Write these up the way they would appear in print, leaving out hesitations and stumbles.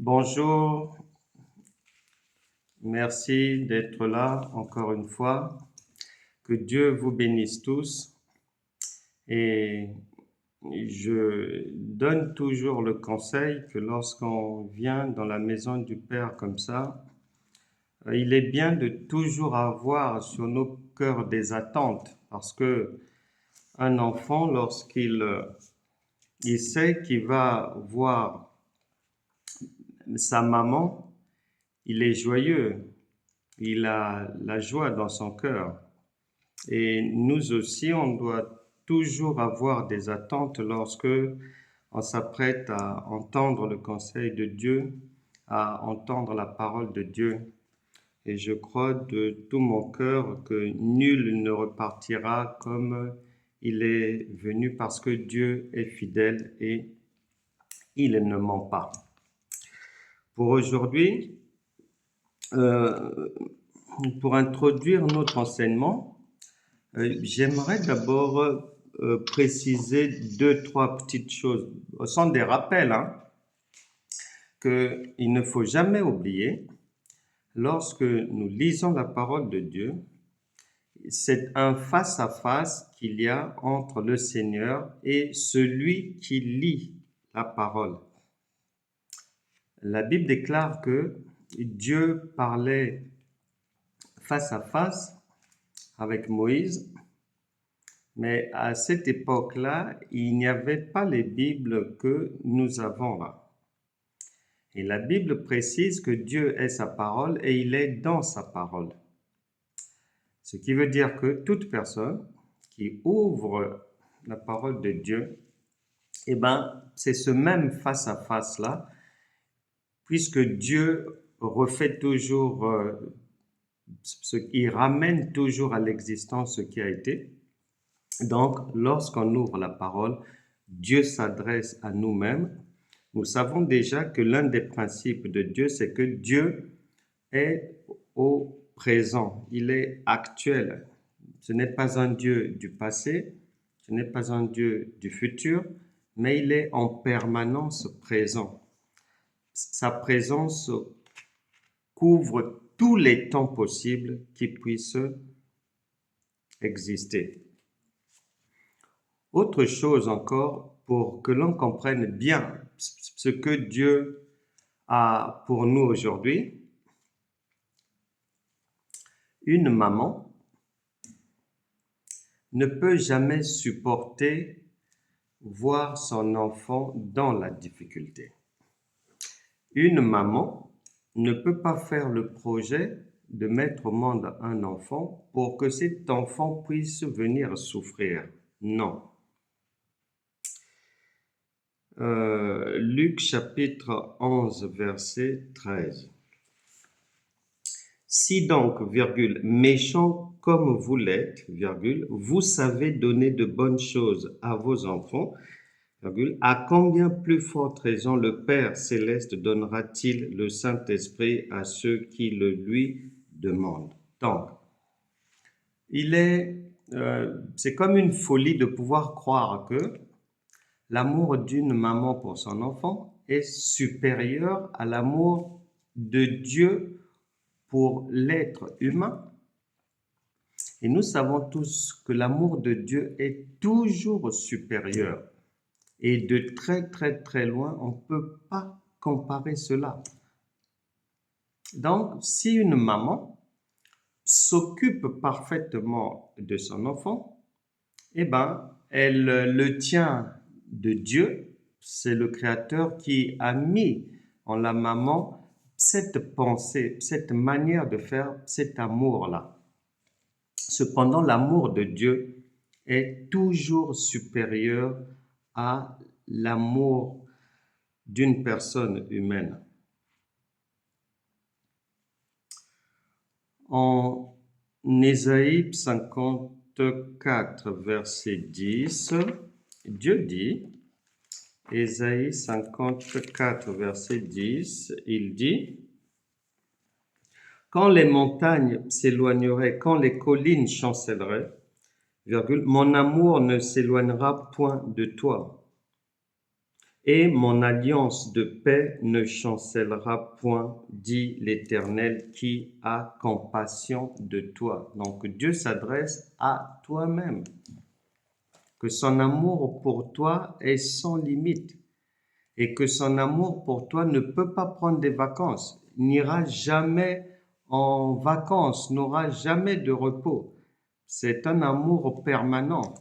Bonjour, merci d'être là encore une fois. Que Dieu vous bénisse tous. Et je donne toujours le conseil que lorsqu'on vient dans la maison du Père comme ça, il est bien de toujours avoir sur nos cœurs des attentes parce que un enfant, lorsqu'il il sait qu'il va voir sa maman, il est joyeux, il a la joie dans son cœur. Et nous aussi, on doit toujours avoir des attentes lorsque on s'apprête à entendre le conseil de Dieu, à entendre la parole de Dieu. Et je crois de tout mon cœur que nul ne repartira comme il est venu parce que Dieu est fidèle et il ne ment pas. Pour aujourd'hui, pour introduire notre enseignement, j'aimerais d'abord préciser deux, trois petites choses. Ce sont des rappels qu'il ne faut jamais oublier. Lorsque nous lisons la parole de Dieu, c'est un face-à-face qu'il y a entre le Seigneur et celui qui lit la parole. La Bible déclare que Dieu parlait face à face avec Moïse, mais à cette époque-là, il n'y avait pas les Bibles que nous avons là. Et la Bible précise que Dieu est sa parole et il est dans sa parole. Ce qui veut dire que toute personne qui ouvre la parole de Dieu, c'est ce même face-à-face-là, puisque Dieu refait toujours, il ramène toujours à l'existence ce qui a été. Donc, lorsqu'on ouvre la parole, Dieu s'adresse à nous-mêmes. Nous savons déjà que l'un des principes de Dieu, c'est que Dieu est au présent, il est actuel. Ce n'est pas un Dieu du passé, ce n'est pas un Dieu du futur, mais il est en permanence présent. Sa présence couvre tous les temps possibles qui puissent exister. Autre chose encore, pour que l'on comprenne bien ce que Dieu a pour nous aujourd'hui, une maman ne peut jamais supporter voir son enfant dans la difficulté. Une maman ne peut pas faire le projet de mettre au monde un enfant pour que cet enfant puisse venir souffrir. Non. Luc chapitre 11, verset 13. Si donc, méchant comme vous l'êtes, vous savez donner de bonnes choses à vos enfants, à combien plus forte raison le Père céleste donnera-t-il le Saint-Esprit à ceux qui le lui demandent? Donc, c'est comme une folie de pouvoir croire que l'amour d'une maman pour son enfant est supérieur à l'amour de Dieu pour l'être humain. Et nous savons tous que l'amour de Dieu est toujours supérieur. Et de très très très loin, on ne peut pas comparer cela. Donc, si une maman s'occupe parfaitement de son enfant, elle le tient de Dieu. C'est le Créateur qui a mis en la maman cette pensée, cette manière de faire, cet amour-là. Cependant, l'amour de Dieu est toujours supérieur à l'amour d'une personne humaine. En Ésaïe 54, verset 10, Dieu dit, Ésaïe 54, verset 10, il dit, « Quand les montagnes s'éloigneraient, quand les collines chancelleraient, mon amour ne s'éloignera point de toi. Et mon alliance de paix ne chancellera point, dit l'Éternel qui a compassion de toi. Donc Dieu s'adresse à toi-même, que son amour pour toi est sans limite et que son amour pour toi ne peut pas prendre des vacances, n'ira jamais en vacances, n'aura jamais de repos. C'est un amour permanent.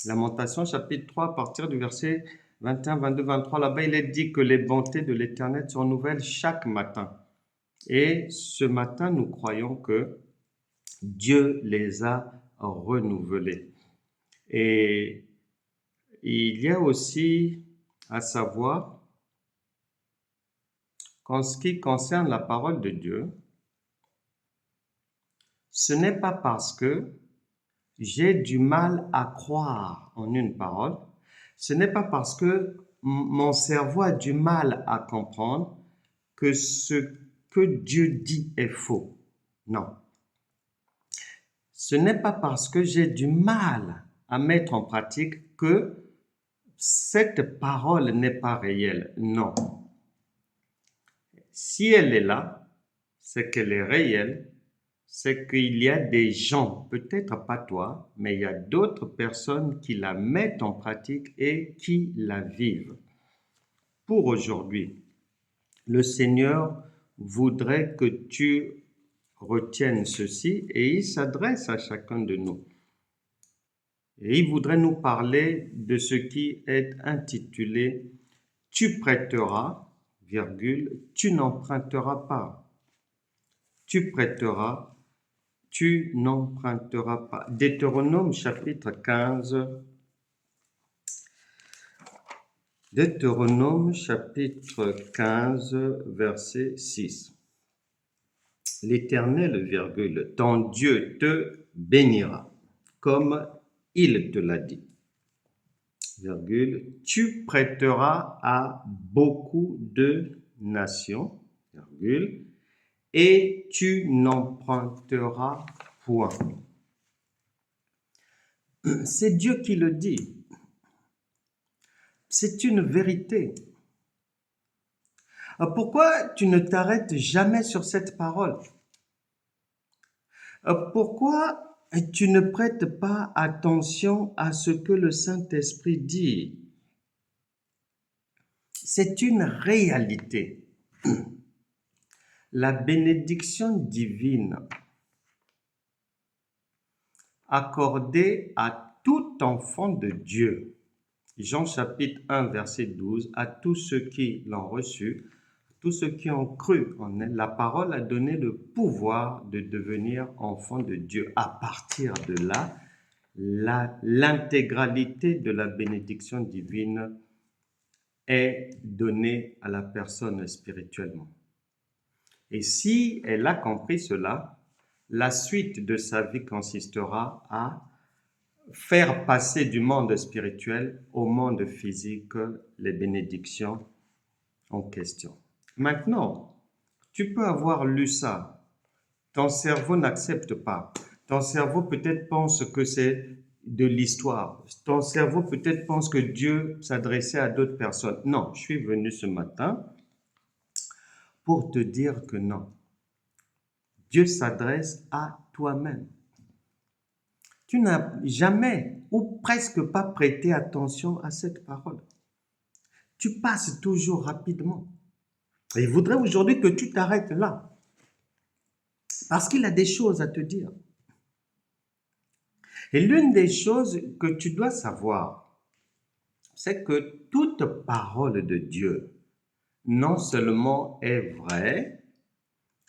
Lamentation chapitre 3 à partir du verset 21, 22, 23, là-bas il est dit que les bontés de l'Éternel sont nouvelles chaque matin. Et ce matin, nous croyons que Dieu les a renouvelées. Et il y a aussi à savoir qu'en ce qui concerne la parole de Dieu, ce n'est pas parce que j'ai du mal à croire en une parole, ce n'est pas parce que mon cerveau a du mal à comprendre que ce que Dieu dit est faux. Non. Ce n'est pas parce que j'ai du mal à mettre en pratique que cette parole n'est pas réelle. Non. Si elle est là, c'est qu'elle est réelle, c'est qu'il y a des gens, peut-être pas toi, mais il y a d'autres personnes qui la mettent en pratique et qui la vivent. Pour aujourd'hui, le Seigneur voudrait que tu retiennes ceci et il s'adresse à chacun de nous. Et il voudrait nous parler de ce qui est intitulé « Tu prêteras, virgule, tu n'emprunteras pas. Tu prêteras, tu n'emprunteras pas. » Deutéronome chapitre 15. Deutéronome chapitre 15, verset 6. L'Éternel, virgule, ton Dieu te bénira, comme il te l'a dit. Virgule, tu prêteras à beaucoup de nations, virgule, et tu n'emprunteras point. C'est Dieu qui le dit. C'est une vérité. Pourquoi tu ne t'arrêtes jamais sur cette parole? Pourquoi tu ne prêtes pas attention à ce que le Saint-Esprit dit? C'est une réalité. La bénédiction divine accordée à tout enfant de Dieu. Jean chapitre 1 verset 12, à tous ceux qui l'ont reçu, tous ceux qui ont cru en elle, la parole a donné le pouvoir de devenir enfant de Dieu. À partir de là, l'intégralité de la bénédiction divine est donnée à la personne spirituellement. Et si elle a compris cela, la suite de sa vie consistera à faire passer du monde spirituel au monde physique les bénédictions en question. Maintenant, tu peux avoir lu ça. Ton cerveau n'accepte pas. Ton cerveau peut-être pense que c'est de l'histoire. Ton cerveau peut-être pense que Dieu s'adressait à d'autres personnes. Non, je suis venu ce matin pour te dire que non. Dieu s'adresse à toi-même. Tu n'as jamais ou presque pas prêté attention à cette parole. Tu passes toujours rapidement. Et il voudrait aujourd'hui que tu t'arrêtes là. Parce qu'il a des choses à te dire. Et l'une des choses que tu dois savoir, c'est que toute parole de Dieu, non seulement est vraie,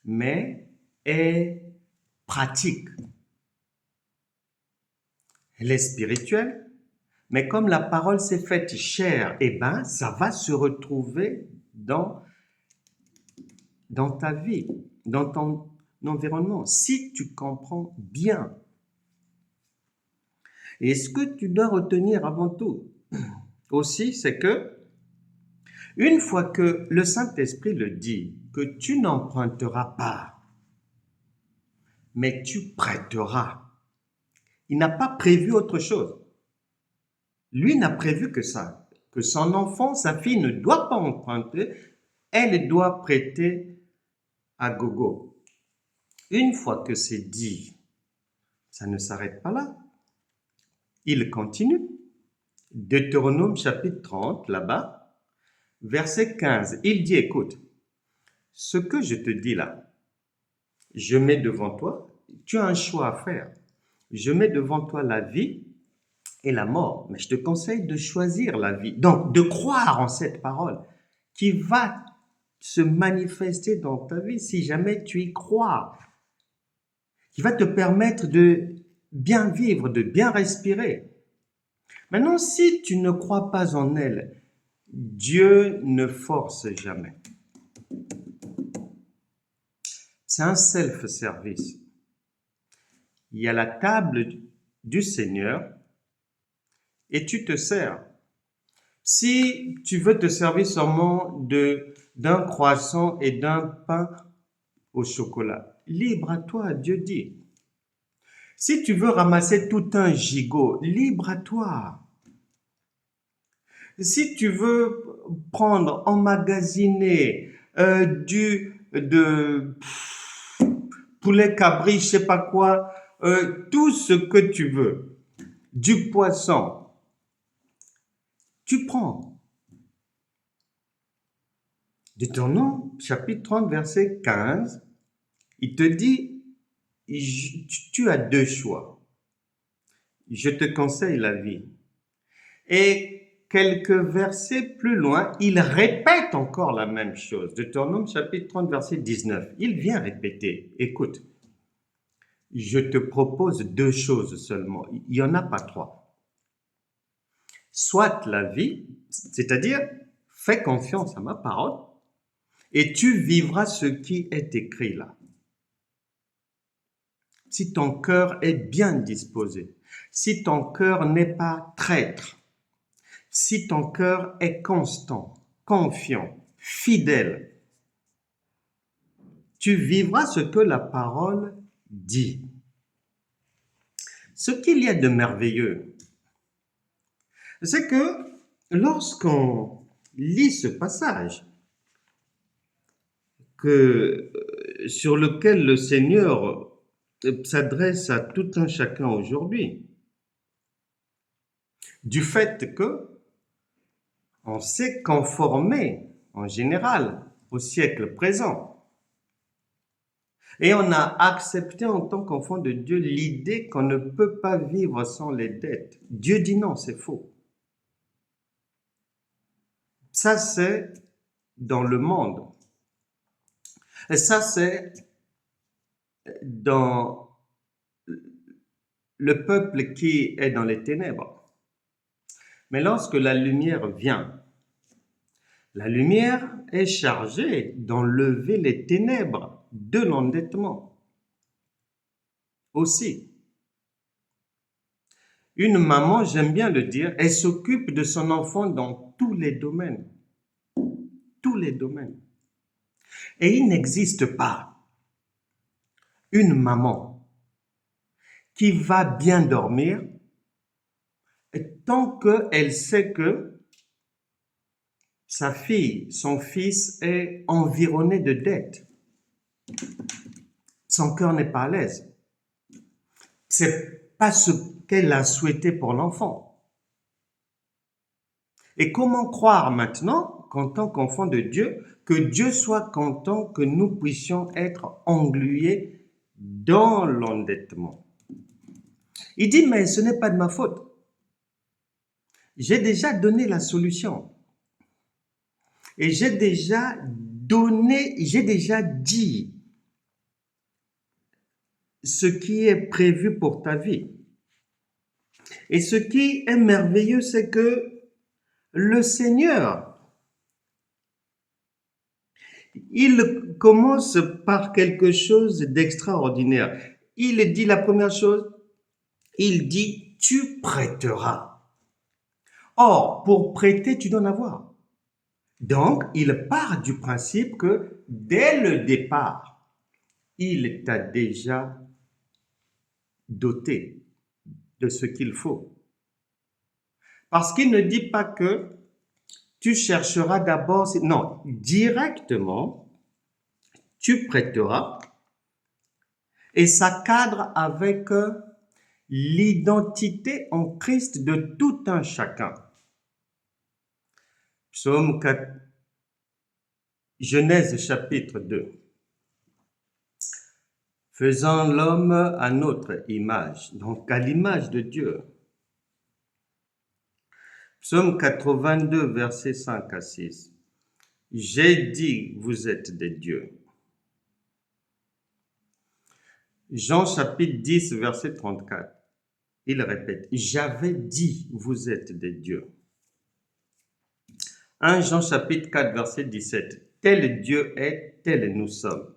mais est pratique. Elle est spirituelle, mais comme la parole s'est faite chair, eh ben, ça va se retrouver dans ta vie, dans ton environnement, si tu comprends bien. Et ce que tu dois retenir avant tout aussi, c'est que une fois que le Saint-Esprit le dit, que tu n'emprunteras pas, mais tu prêteras. Il n'a pas prévu autre chose. Lui n'a prévu que ça. que son enfant, sa fille, ne doit pas emprunter, elle doit prêter à gogo. Une fois que c'est dit, ça ne s'arrête pas là. Il continue. Deutéronome chapitre 30, là-bas, verset 15, il dit, écoute, ce que je te dis là, je mets devant toi, tu as un choix à faire. Je mets devant toi la vie et la mort, mais je te conseille de choisir la vie. Donc, de croire en cette parole qui va se manifester dans ta vie si jamais tu y crois, qui va te permettre de bien vivre, de bien respirer. Maintenant, si tu ne crois pas en elle, Dieu ne force jamais. C'est un self-service. Il y a la table du Seigneur et tu te sers. Si tu veux te servir seulement d'un croissant et d'un pain au chocolat, libre à toi, Dieu dit. Si tu veux ramasser tout un gigot, libre à toi. Si tu veux prendre, emmagasiner de poulet cabri, je sais pas quoi, tout ce que tu veux, du poisson, tu prends. Deutéronome, chapitre 30, verset 15, il te dit, tu as deux choix. Je te conseille la vie. Et quelques versets plus loin, il répète encore la même chose. Deutéronome, chapitre 30, verset 19. Il vient répéter, écoute, je te propose deux choses seulement. Il n'y en a pas trois. Soit la vie, c'est-à-dire, fais confiance à ma parole, et tu vivras ce qui est écrit là. Si ton cœur est bien disposé, si ton cœur n'est pas traître, si ton cœur est constant, confiant, fidèle, tu vivras ce que la parole dit. Ce qu'il y a de merveilleux, c'est que lorsqu'on lit ce passage, sur lequel le Seigneur s'adresse à tout un chacun aujourd'hui, du fait que on s'est conformé en général au siècle présent et on a accepté en tant qu'enfant de Dieu l'idée qu'on ne peut pas vivre sans les dettes. Dieu dit non, c'est faux. Ça, c'est dans le monde. Et ça, c'est dans le peuple qui est dans les ténèbres. Mais lorsque la lumière vient, la lumière est chargée d'enlever les ténèbres de l'endettement. Aussi, une maman, j'aime bien le dire, elle s'occupe de son enfant dans tous les domaines. Tous les domaines. Et il n'existe pas une maman qui va bien dormir tant qu'elle sait que sa fille, son fils est environné de dettes. Son cœur n'est pas à l'aise. C'est pas ce qu'elle a souhaité pour l'enfant. Et comment croire maintenant qu'en tant qu'enfant de Dieu, que Dieu soit content que nous puissions être englués dans l'endettement? Il dit, mais ce n'est pas de ma faute. J'ai déjà donné la solution. Et j'ai déjà dit ce qui est prévu pour ta vie. Et ce qui est merveilleux, c'est que le Seigneur, il commence par quelque chose d'extraordinaire. Il dit la première chose, il dit, tu prêteras. Or, pour prêter, tu dois en avoir. Donc, il part du principe que dès le départ, il t'a déjà doté de ce qu'il faut. Parce qu'il ne dit pas que tu chercheras d'abord, non, directement, tu prêteras, et ça cadre avec l'identité en Christ de tout un chacun. Psaume 4, Genèse chapitre 2. Faisant l'homme à notre image, donc à l'image de Dieu. Psaume 82, versets 5 à 6. J'ai dit, vous êtes des dieux. Jean chapitre 10, verset 34. Il répète, j'avais dit, vous êtes des dieux. 1 Jean chapitre 4, verset 17. Tel Dieu est, tel nous sommes.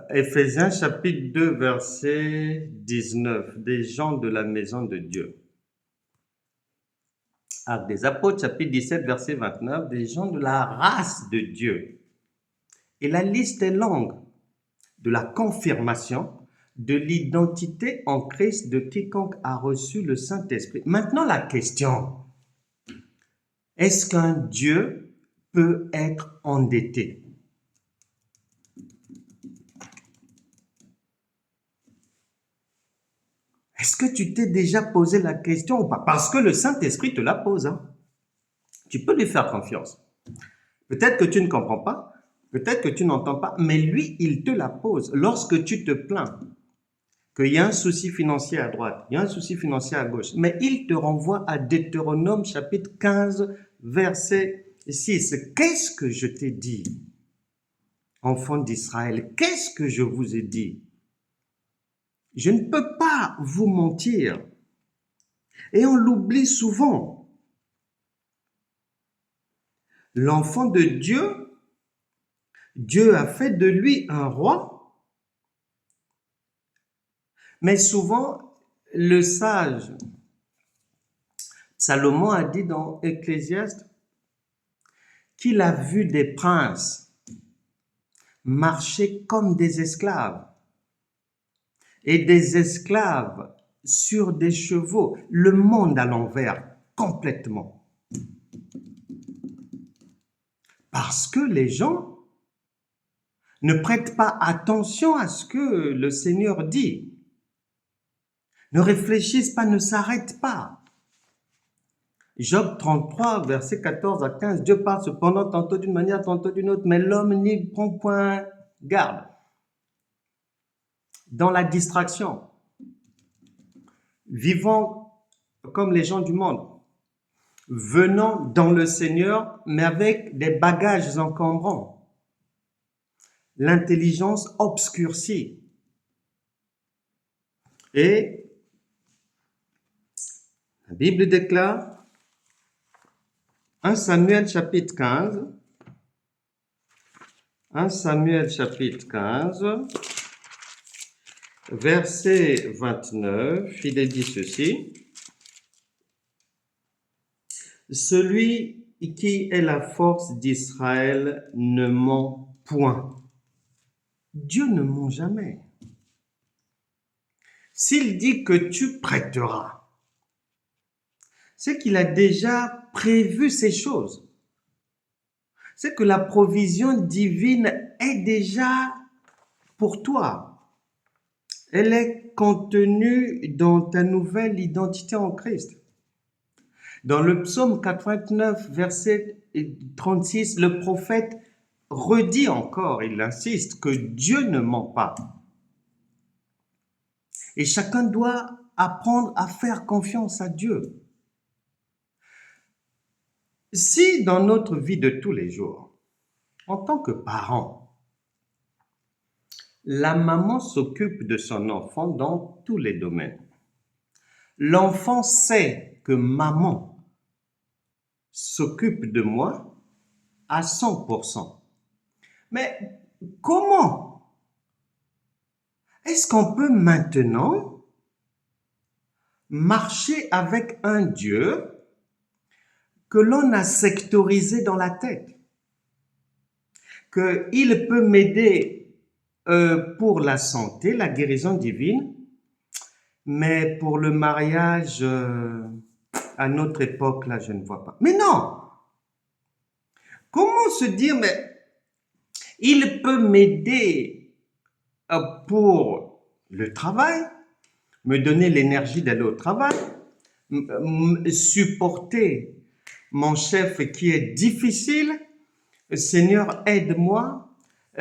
Éphésiens chapitre 2, verset 19. Des gens de la maison de Dieu. Actes des Apôtres chapitre 17, verset 29. Des gens de la race de Dieu. Et la liste est longue de la confirmation de l'identité en Christ de quiconque a reçu le Saint-Esprit. Maintenant, la question, est-ce qu'un Dieu peut être endetté? Est-ce que tu t'es déjà posé la question ou pas? Parce que le Saint-Esprit te la pose. Hein? Tu peux lui faire confiance. Peut-être que tu ne comprends pas, peut-être que tu n'entends pas, mais lui, il te la pose. Lorsque tu te plains qu'il y a un souci financier à droite, il y a un souci financier à gauche, mais il te renvoie à Deutéronome chapitre 15, verset 6. Qu'est-ce que je t'ai dit, enfants d'Israël? Qu'est-ce que je vous ai dit? Je ne peux pas vous mentir. Et on l'oublie souvent. L'enfant de Dieu, Dieu a fait de lui un roi. Mais souvent, le sage Salomon a dit dans Ecclésiaste qu'il a vu des princes marcher comme des esclaves et des esclaves sur des chevaux, le monde à l'envers, complètement. Parce que les gens ne prêtent pas attention à ce que le Seigneur dit, ne réfléchissent pas, ne s'arrêtent pas. Job 33, versets 14 à 15, Dieu parle cependant tantôt d'une manière, tantôt d'une autre, mais l'homme n'y prend point garde. Dans la distraction, vivant comme les gens du monde, venant dans le Seigneur, mais avec des bagages encombrants, l'intelligence obscurcie. Et la Bible déclare 1 Samuel chapitre 15, 1 Samuel chapitre 15, verset 29, il est dit ceci. Celui qui est la force d'Israël ne ment point. Dieu ne ment jamais. S'il dit que tu prêteras, c'est qu'il a déjà prévu ces choses. C'est que la provision divine est déjà pour toi. Elle est contenue dans ta nouvelle identité en Christ. Dans le psaume 89, verset 36, le prophète redit encore, il insiste, que Dieu ne ment pas. Et chacun doit apprendre à faire confiance à Dieu. Si dans notre vie de tous les jours, en tant que parent, la maman s'occupe de son enfant dans tous les domaines, l'enfant sait que maman s'occupe de moi à 100%. Mais comment est-ce qu'on peut maintenant marcher avec un Dieu que l'on a sectorisé dans la tête, qu'il peut m'aider pour la santé, la guérison divine, mais pour le mariage, à notre époque, là, je ne vois pas. Mais non! Comment se dire, mais il peut m'aider pour le travail, me donner l'énergie d'aller au travail, supporter mon chef qui est difficile. Seigneur, aide-moi.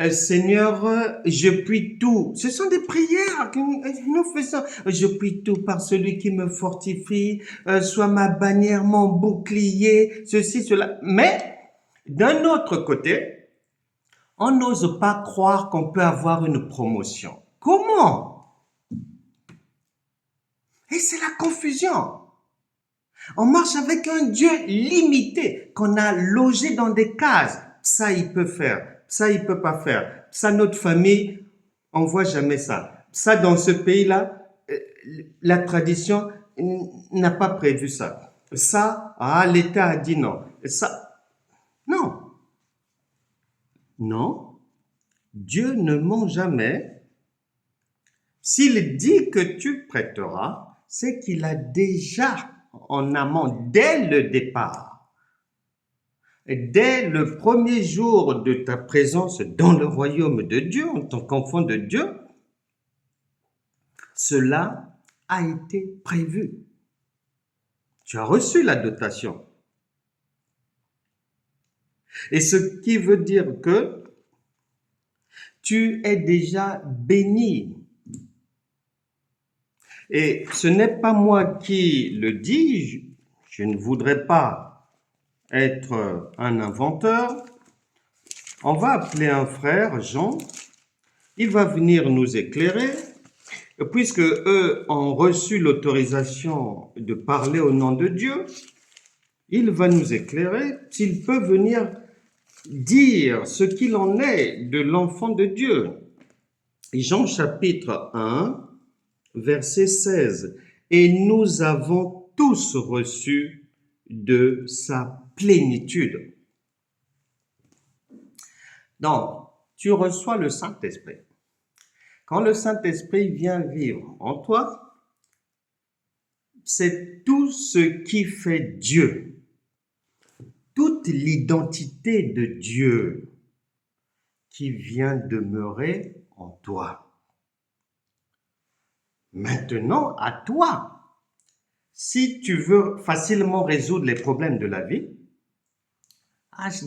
Seigneur, je prie tout. Ce sont des prières que nous faisons. Je prie tout par celui qui me fortifie, soit ma bannière, mon bouclier, ceci, cela. Mais, d'un autre côté, on n'ose pas croire qu'on peut avoir une promotion. Comment? Et c'est la confusion. On marche avec un Dieu limité, qu'on a logé dans des cases. Ça, il peut faire. Ça, il peut pas faire. Ça, notre famille, on voit jamais ça. Ça, dans ce pays-là, la tradition n'a pas prévu ça. Ça, l'État a dit non. Ça, non. Non. Dieu ne ment jamais. S'il dit que tu prêteras, c'est qu'il a déjà en amont, dès le départ, dès le premier jour de ta présence dans le royaume de Dieu, en tant qu'enfant de Dieu, cela a été prévu. Tu as reçu la dotation. Et ce qui veut dire que tu es déjà béni. Et ce n'est pas moi qui le dis, je ne voudrais pas être un inventeur. On va appeler un frère, Jean, il va venir nous éclairer, puisque eux ont reçu l'autorisation de parler au nom de Dieu, il va nous éclairer s'il peut venir dire ce qu'il en est de l'enfant de Dieu. Jean chapitre 1, verset 16. Et nous avons tous reçu de sa plénitude. Donc, tu reçois le Saint-Esprit. Quand le Saint-Esprit vient vivre en toi, c'est tout ce qui fait Dieu. Toute l'identité de Dieu qui vient demeurer en toi. Maintenant, à toi, si tu veux facilement résoudre les problèmes de la vie,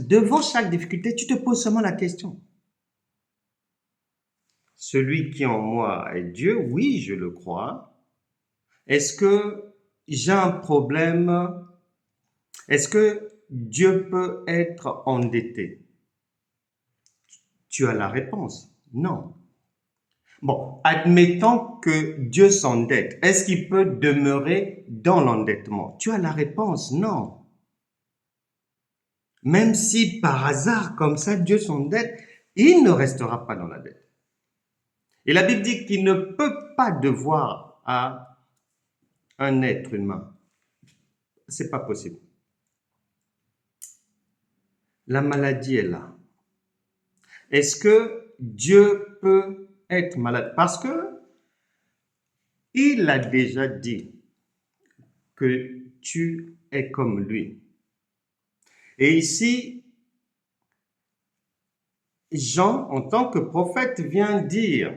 devant chaque difficulté, tu te poses seulement la question. Celui qui en moi est Dieu, oui, je le crois. Est-ce que j'ai un problème? Est-ce que Dieu peut être endetté? Tu as la réponse. Non. Bon, admettons que Dieu s'endette. Est-ce qu'il peut demeurer dans l'endettement? Tu as la réponse. Non. Même si par hasard, comme ça, Dieu s'endette, il ne restera pas dans la dette. Et la Bible dit qu'il ne peut pas devoir à un être humain. C'est pas possible. La maladie est là. Est-ce que Dieu peut être malade? Parce que il a déjà dit que tu es comme lui. Et ici, Jean, en tant que prophète, vient dire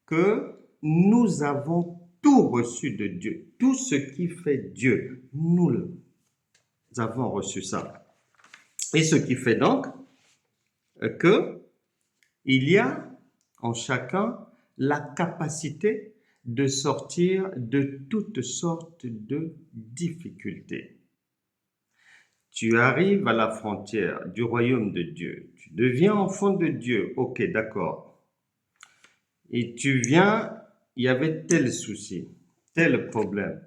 que nous avons tout reçu de Dieu. Tout ce qui fait Dieu, nous avons reçu ça. Et ce qui fait donc que il y a en chacun la capacité de sortir de toutes sortes de difficultés. Tu arrives à la frontière du royaume de Dieu, tu deviens enfant de Dieu, ok, d'accord. Et tu viens, il y avait tel souci, tel problème,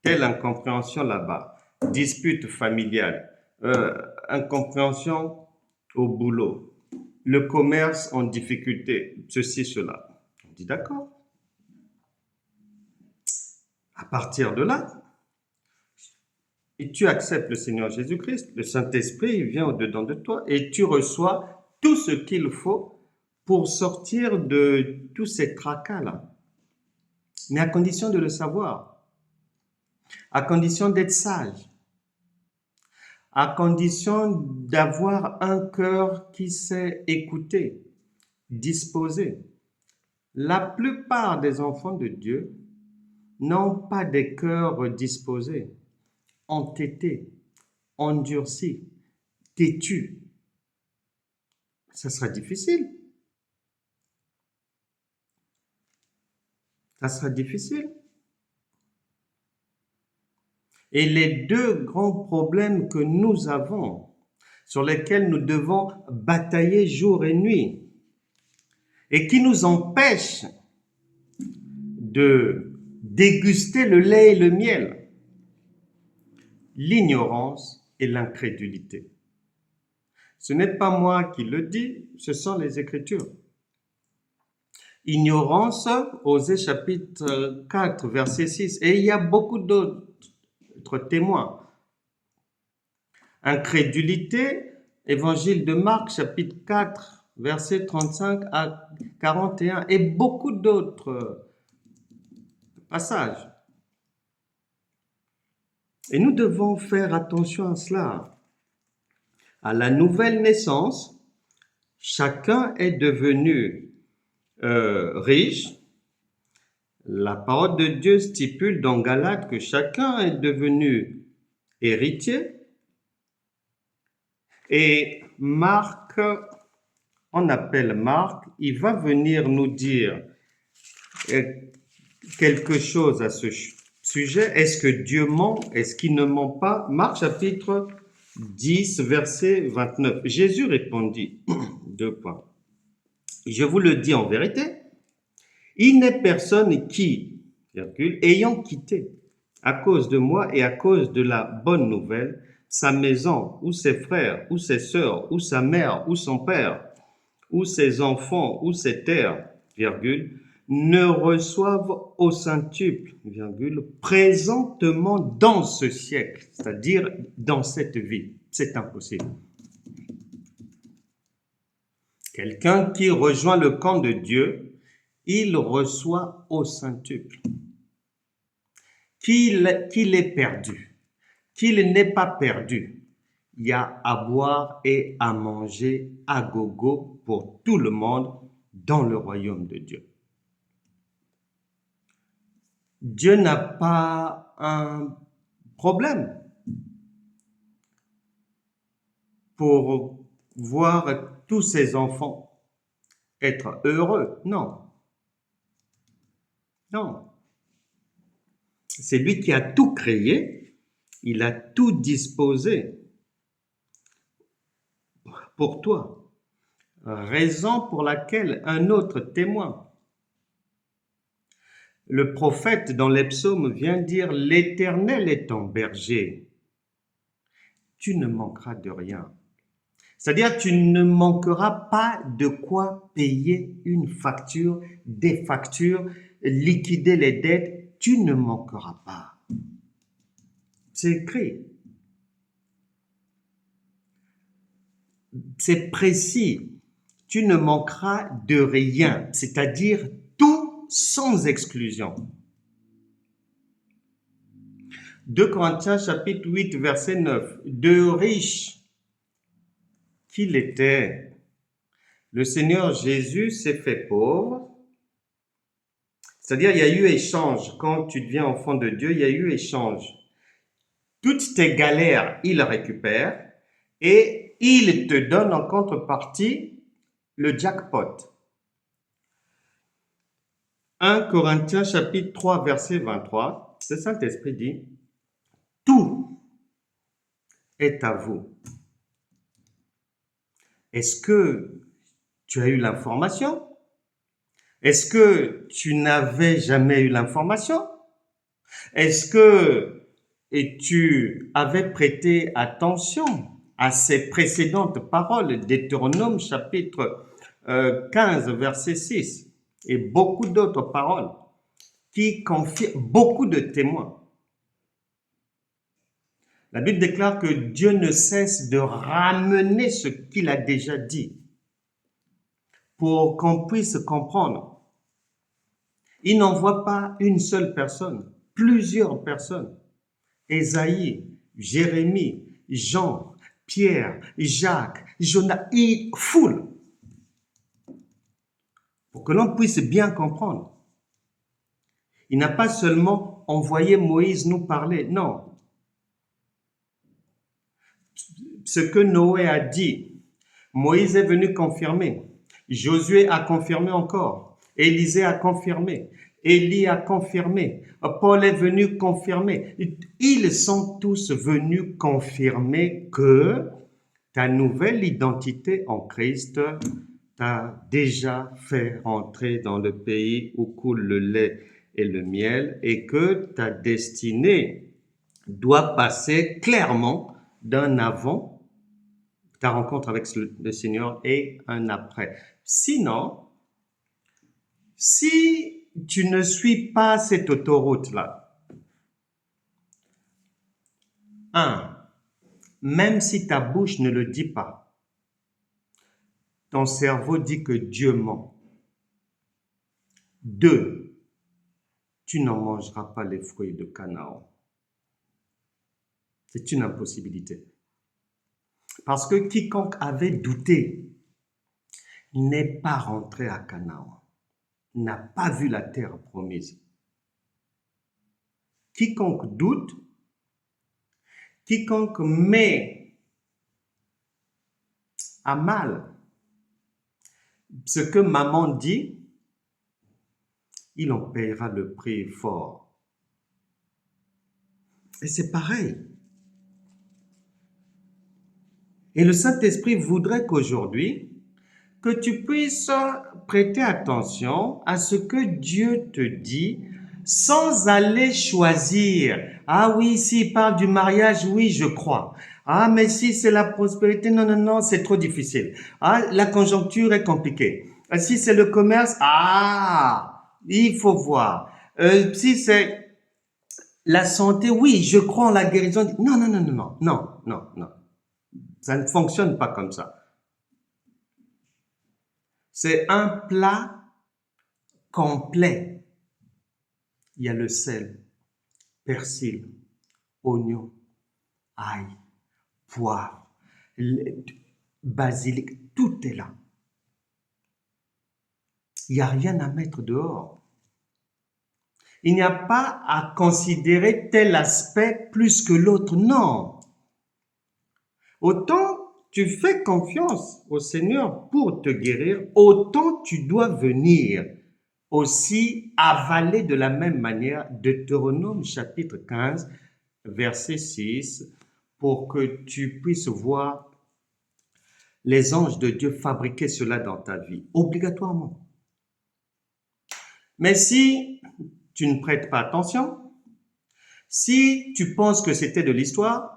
telle incompréhension là-bas, dispute familiale, incompréhension au boulot, le commerce en difficulté, ceci, cela. On dit d'accord. À partir de là, et tu acceptes le Seigneur Jésus-Christ, le Saint-Esprit vient au-dedans de toi et tu reçois tout ce qu'il faut pour sortir de tous ces tracas-là. Mais à condition de le savoir. à condition d'être sage, à condition d'avoir un cœur qui sait écouter, disposer. La plupart des enfants de Dieu n'ont pas des cœurs disposés, entêtés, endurcis, têtus. Ça sera difficile. Ça sera difficile. Et les deux grands problèmes que nous avons, sur lesquels nous devons batailler jour et nuit, et qui nous empêchent de déguster le lait et le miel, l'ignorance et l'incrédulité. Ce n'est pas moi qui le dis, ce sont les Écritures. Ignorance, Osée chapitre 4, verset 6, et il y a beaucoup d'autres témoins. Incrédulité, Évangile de Marc, chapitre 4, verset 35 à 41, et beaucoup d'autres passages. Et nous devons faire attention à cela. À la nouvelle naissance, chacun est devenu riche. La parole de Dieu stipule dans Galates que chacun est devenu héritier. Et Marc, on appelle Marc, il va venir nous dire quelque chose à ce sujet. Est-ce que Dieu ment? Est-ce qu'il ne ment pas? Marc chapitre 10, verset 29. Jésus répondit, 2 points. Je vous le dis en vérité, il n'est personne qui, ayant quitté à cause de moi et à cause de la bonne nouvelle, sa maison, ou ses frères, ou ses sœurs, ou sa mère, ou son père, ou ses enfants, ou ses terres, ne reçoivent au centuple, présentement dans ce siècle, c'est-à-dire dans cette vie. C'est impossible. Quelqu'un qui rejoint le camp de Dieu, il reçoit au centuple. Qu'il est perdu, qu'il n'est pas perdu, il y a à boire et à manger à gogo pour tout le monde dans le royaume de Dieu. Dieu n'a pas un problème pour voir tous ses enfants être heureux. Non. Non. C'est lui qui a tout créé, il a tout disposé pour toi. Raison pour laquelle un autre témoin, le prophète dans les psaumes vient dire « L'Éternel est ton berger, tu ne manqueras de rien ». C'est-à-dire tu ne manqueras pas de quoi payer une facture, des factures, liquider les dettes, tu ne manqueras pas. C'est écrit. C'est précis. Tu ne manqueras de rien, c'est-à-dire tout sans exclusion. 2 Corinthiens chapitre 8 verset 9. De riche qu'il était, le Seigneur Jésus s'est fait pauvre. C'est-à-dire il y a eu échange. Quand tu deviens enfant de Dieu, il y a eu échange. Toutes tes galères, il récupère et il te donne en contrepartie le jackpot. 1 Corinthiens chapitre 3 verset 23, le Saint-Esprit dit « Tout est à vous ». Est-ce que tu as eu l'information? Est-ce que tu n'avais jamais eu l'information? Est-ce que tu avais prêté attention à ces précédentes paroles Deutéronome chapitre 15 verset 6 et beaucoup d'autres paroles qui confirment beaucoup de témoins? La Bible déclare que Dieu ne cesse de ramener ce qu'il a déjà dit pour qu'on puisse comprendre. Il n'envoie pas une seule personne, plusieurs personnes. Ésaïe, Jérémie, Jean, Pierre, Jacques, Jonas, et foule, pour que l'on puisse bien comprendre. Il n'a pas seulement envoyé Moïse nous parler, non. Ce que Noé a dit, Moïse est venu confirmer. Josué a confirmé encore. Élisée a confirmé. Élie a confirmé. Paul est venu confirmer. Ils sont tous venus confirmer que ta nouvelle identité en Christ t'a déjà fait rentrer dans le pays où coule le lait et le miel et que ta destinée doit passer clairement d'un avant, ta rencontre avec le Seigneur, et un après. Sinon, si tu ne suis pas cette autoroute-là, même si ta bouche ne le dit pas, ton cerveau dit que Dieu ment. 2, tu n'en mangeras pas les fruits de Canaan. C'est une impossibilité. Parce que quiconque avait douté n'est pas rentré à Canaan, n'a pas vu la terre promise. Quiconque doute, quiconque met à mal ce que maman dit, il en paiera le prix fort. Et c'est pareil. Et le Saint-Esprit voudrait qu'aujourd'hui, que tu puisses prêter attention à ce que Dieu te dit sans aller choisir. Ah oui, s'il parle du mariage, oui, je crois. Ah, mais si c'est la prospérité, non, non, non, c'est trop difficile. Ah, la conjoncture est compliquée. Ah, si c'est le commerce, il faut voir. Si c'est la santé, oui, je crois en la guérison. Non, non, non, non, non, non, non, non. Ça ne fonctionne pas comme ça. C'est un plat complet. Il y a le sel, persil, oignon, ail, poivre, basilic, tout est là. Il n'y a rien à mettre dehors. Il n'y a pas à considérer tel aspect plus que l'autre, non. Autant tu fais confiance au Seigneur pour te guérir, autant tu dois venir aussi avaler de la même manière Deutéronome chapitre 15, verset 6, pour que tu puisses voir les anges de Dieu fabriquer cela dans ta vie, obligatoirement. Mais si tu ne prêtes pas attention, si tu penses que c'était de l'histoire,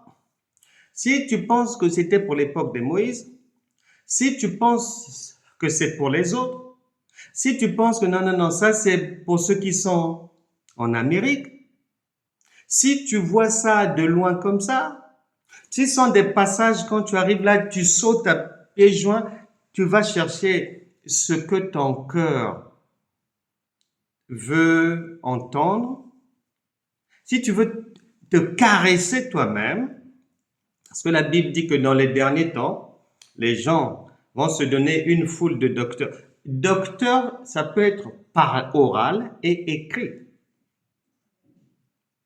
si tu penses que c'était pour l'époque de Moïse, si tu penses que c'est pour les autres, si tu penses que non, non, non, ça c'est pour ceux qui sont en Amérique, si tu vois ça de loin comme ça, ce sont des passages, quand tu arrives là, tu sautes à pieds joints, tu vas chercher ce que ton cœur veut entendre. Si tu veux te caresser toi-même, parce que la Bible dit que dans les derniers temps, les gens vont se donner une foule de docteurs. Docteur, ça peut être par oral et écrit.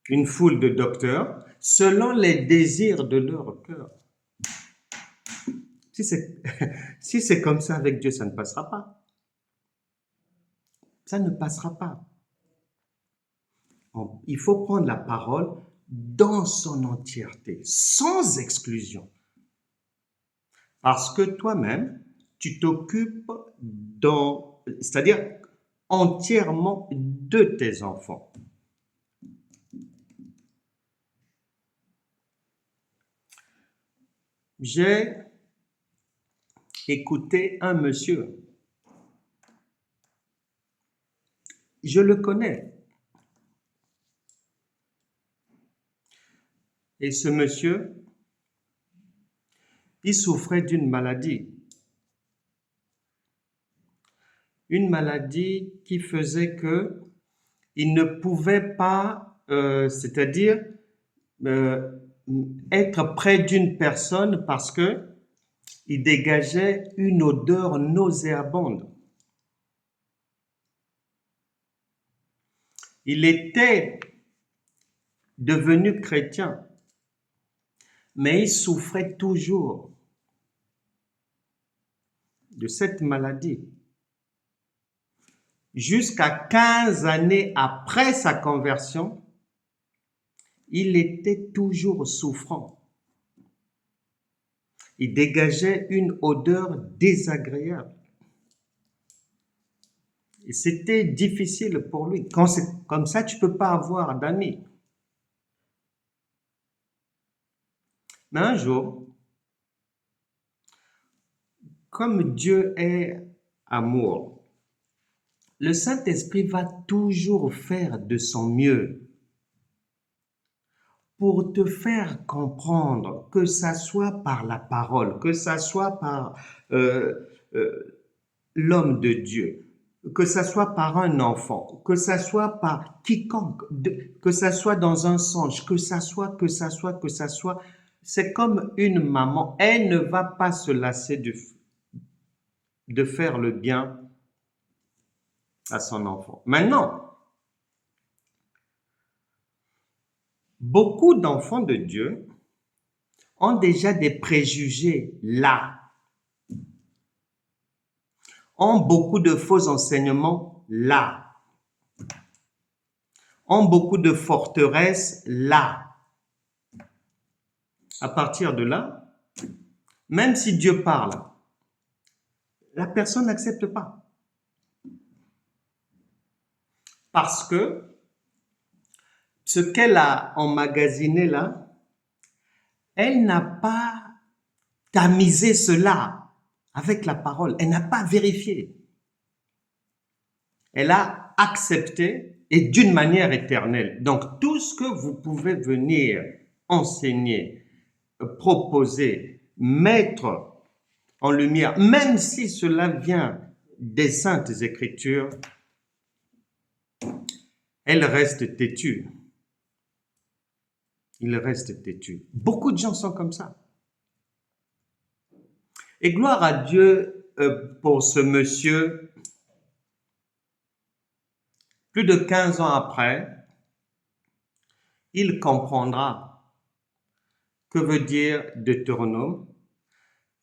Une foule de docteurs selon les désirs de leur cœur. Si c'est comme ça avec Dieu, ça ne passera pas. Ça ne passera pas. Il faut prendre la parole dans son entièreté, sans exclusion. Parce que toi-même, tu t'occupes c'est-à-dire entièrement de tes enfants. J'ai écouté un monsieur. Je le connais. Et ce monsieur, il souffrait d'une maladie. Une maladie qui faisait que il ne pouvait pas, c'est-à-dire être près d'une personne parce que il dégageait une odeur nauséabonde. Il était devenu chrétien, mais il souffrait toujours de cette maladie. Jusqu'à 15 années après sa conversion, il était toujours souffrant. Il dégageait une odeur désagréable. Et c'était difficile pour lui. Quand c'est comme ça, tu ne peux pas avoir d'amis. Mais un jour, comme Dieu est amour, le Saint-Esprit va toujours faire de son mieux pour te faire comprendre, que ça soit par la parole, que ça soit par l'homme de Dieu, que ça soit par un enfant, que ça soit par quiconque, que ça soit dans un songe, que ça soit, c'est comme une maman, elle ne va pas se lasser de faire le bien à son enfant. Maintenant, beaucoup d'enfants de Dieu ont déjà des préjugés là, ont beaucoup de faux enseignements là, ont beaucoup de forteresses là. À partir de là, même si Dieu parle, la personne n'accepte pas. Parce que ce qu'elle a emmagasiné là, elle n'a pas tamisé cela avec la parole. Elle n'a pas vérifié. Elle a accepté et d'une manière éternelle. Donc, tout ce que vous pouvez venir enseigner, proposer, mettre en lumière, même si cela vient des Saintes Écritures, elle reste têtue. Il reste têtu. Beaucoup de gens sont comme ça. Et gloire à Dieu pour ce monsieur. Plus de 15 ans après, il comprendra que veut dire Deutéronome,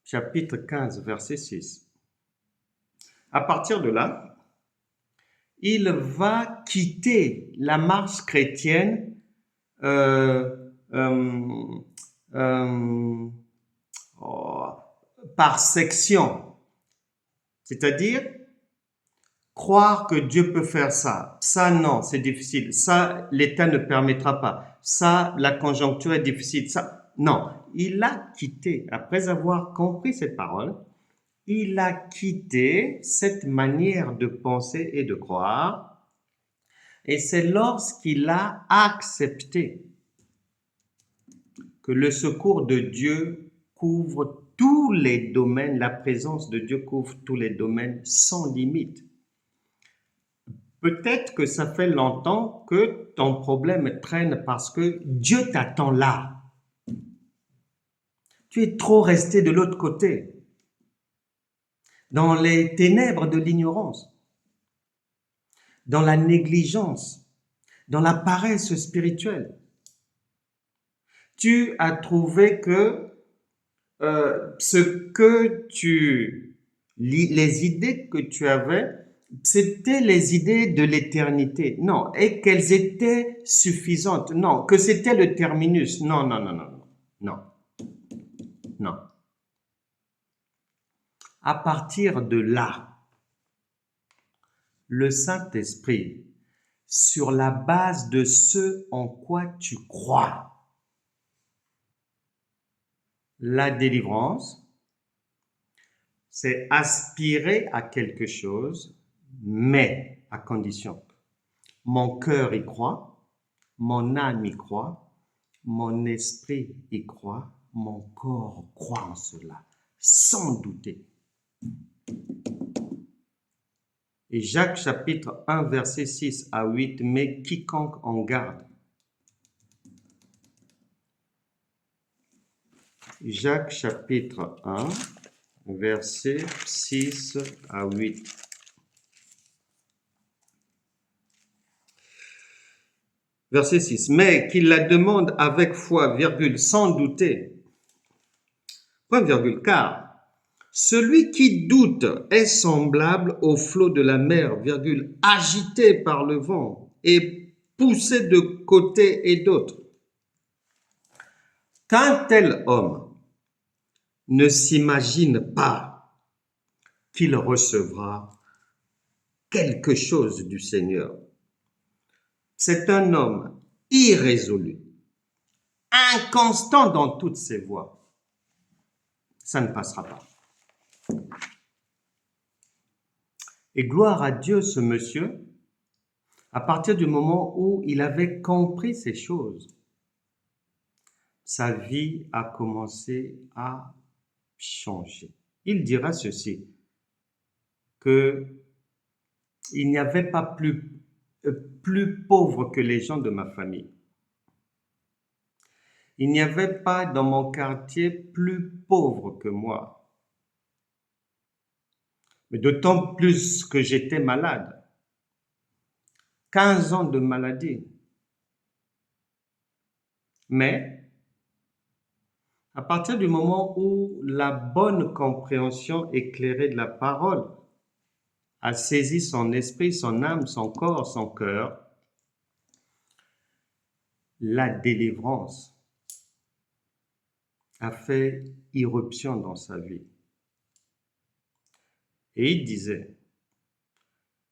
chapitre 15, verset 6. À partir de là, il va quitter la marche chrétienne par section. C'est-à-dire, croire que Dieu peut faire ça. Ça, non, c'est difficile. Ça, l'État ne permettra pas. Ça, la conjoncture est difficile. Ça, non. Il a quitté, après avoir compris cette parole, il a quitté cette manière de penser et de croire. Et c'est lorsqu'il a accepté que le secours de Dieu couvre tous les domaines, la présence de Dieu couvre tous les domaines sans limite. Peut-être que ça fait longtemps que ton problème traîne parce que Dieu t'attend là. Tu es trop resté de l'autre côté, dans les ténèbres de l'ignorance, dans la négligence, dans la paresse spirituelle. Tu as trouvé que les idées que tu avais, c'était les idées de l'éternité. Non, et qu'elles étaient suffisantes. Non, que c'était le terminus. Non, non, non, non, non, non. À partir de là, le Saint-Esprit, sur la base de ce en quoi tu crois, la délivrance, c'est aspirer à quelque chose, mais à condition. Mon cœur y croit, mon âme y croit, mon esprit y croit, mon corps croit en cela, sans douter. Et Jacques chapitre 1 verset 6 à 8 met quiconque en garde. Jacques chapitre 1, versets 6 à 8. Verset 6. Mais qu'il la demande avec foi, virgule, sans douter. Point virgule, car celui qui doute est semblable au flot de la mer, virgule, agité par le vent et poussé de côté et d'autre. Qu'un tel homme ne s'imagine pas qu'il recevra quelque chose du Seigneur. C'est un homme irrésolu, inconstant dans toutes ses voies. Ça ne passera pas. Et gloire à Dieu, ce monsieur, à partir du moment où il avait compris ces choses, sa vie a commencé à changer. Il dira ceci, que il n'y avait pas plus pauvre que les gens de ma famille. Il n'y avait pas dans mon quartier plus pauvre que moi. Mais d'autant plus que j'étais malade. 15 ans de maladie. Mais, à partir du moment où la bonne compréhension éclairée de la parole a saisi son esprit, son âme, son corps, son cœur, la délivrance a fait irruption dans sa vie. Et il disait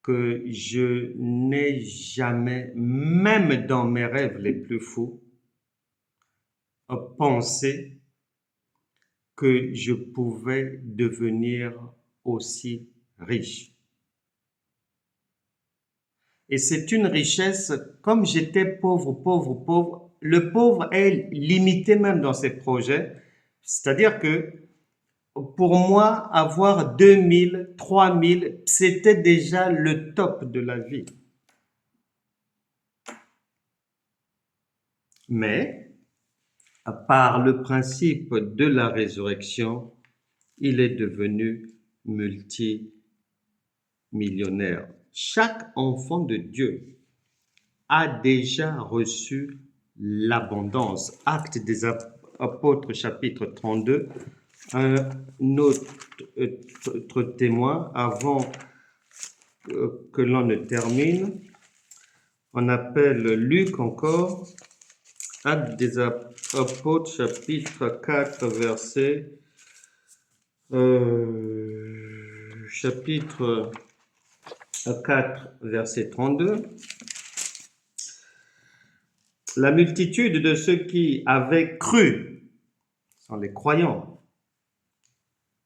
que je n'ai jamais, même dans mes rêves les plus fous, pensé que je pouvais devenir aussi riche. Et c'est une richesse, comme j'étais pauvre, le pauvre est limité même dans ses projets. C'est-à-dire que pour moi, avoir 2000, 3000, c'était déjà le top de la vie. Mais, par le principe de la résurrection, il est devenu multimillionnaire. Chaque enfant de Dieu a déjà reçu l'abondance. Actes des Apôtres, chapitre 32. Un autre témoin, avant que l'on ne termine, on appelle Luc encore, Actes des Apôtres, chapitre 4, chapitre 4, verset 32. La multitude de ceux qui avaient cru, sont les croyants,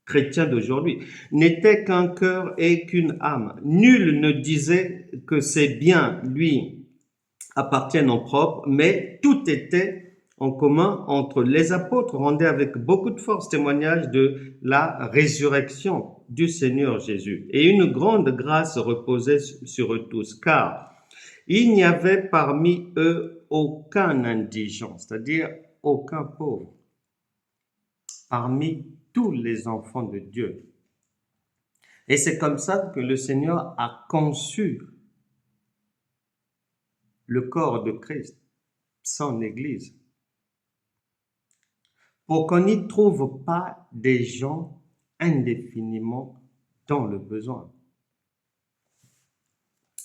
chrétiens d'aujourd'hui, n'était qu'un cœur et qu'une âme. Nul ne disait que ses biens lui appartiennent en propre, mais tout était en commun entre les apôtres, rendaient avec beaucoup de force témoignage de la résurrection du Seigneur Jésus. Et une grande grâce reposait sur eux tous, car il n'y avait parmi eux aucun indigent, c'est-à-dire aucun pauvre, parmi tous les enfants de Dieu. Et c'est comme ça que le Seigneur a conçu le corps de Christ, son Église, pour qu'on n'y trouve pas des gens indéfiniment dans le besoin.